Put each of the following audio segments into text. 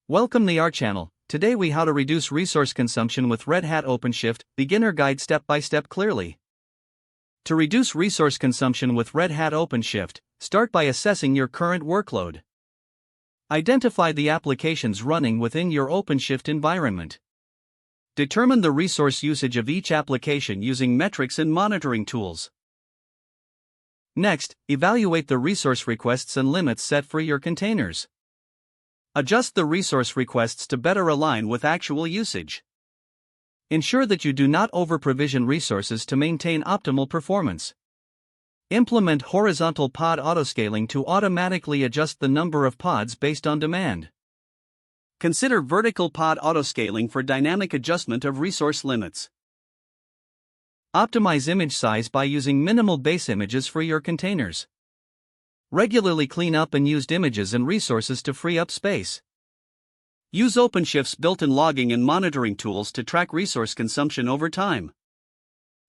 Welcome to our channel. Today we how to reduce resource consumption with Red Hat OpenShift, beginner guide step by step clearly. To reduce resource consumption with Red Hat OpenShift, start by assessing your current workload. Identify the applications running within your OpenShift environment. Determine the resource usage of each application using metrics and monitoring tools. Next, evaluate the resource requests and limits set for your containers. Adjust the resource requests to better align with actual usage. Ensure that you do not over-provision resources to maintain optimal performance. Implement horizontal pod autoscaling to automatically adjust the number of pods based on demand. Consider vertical pod autoscaling for dynamic adjustment of resource limits. Optimize image size by using minimal base images for your containers. Regularly clean up unused images and resources to free up space. Use OpenShift's built-in logging and monitoring tools to track resource consumption over time.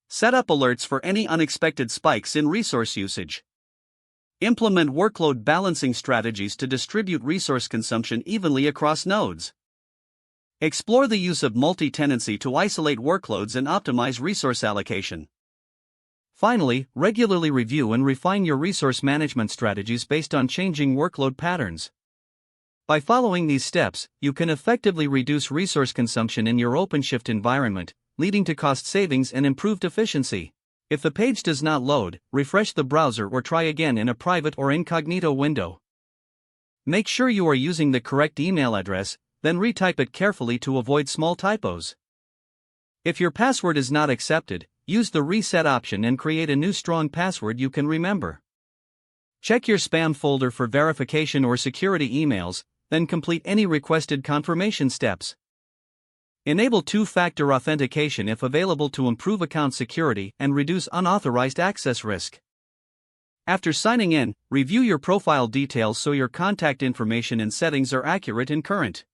Set up alerts for any unexpected spikes in resource usage. Implement workload balancing strategies to distribute resource consumption evenly across nodes. Explore the use of multi-tenancy to isolate workloads and optimize resource allocation. Finally, regularly review and refine your resource management strategies based on changing workload patterns. By following these steps, you can effectively reduce resource consumption in your OpenShift environment, leading to cost savings and improved efficiency. If the page does not load, refresh the browser or try again in a private or incognito window. Make sure you are using the correct email address, then retype it carefully to avoid small typos. If your password is not accepted, use the reset option and create a new strong password you can remember. Check your spam folder for verification or security emails, then complete any requested confirmation steps. Enable two-factor authentication if available to improve account security and reduce unauthorized access risk. After signing in, review your profile details so your contact information and settings are accurate and current.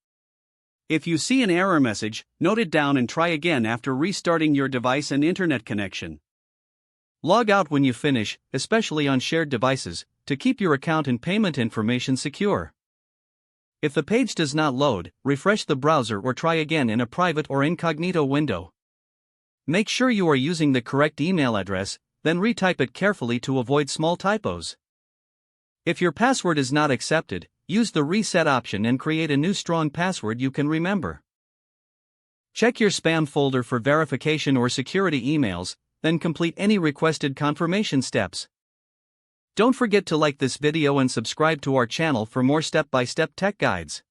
If you see an error message, note it down and try again after restarting your device and internet connection. Log out when you finish, especially on shared devices, to keep your account and payment information secure. If the page does not load, refresh the browser or try again in a private or incognito window. Make sure you are using the correct email address, then retype it carefully to avoid small typos. If your password is not accepted, use the reset option and create a new strong password you can remember. Check your spam folder for verification or security emails, then complete any requested confirmation steps. Don't forget to like this video and subscribe to our channel for more step-by-step tech guides.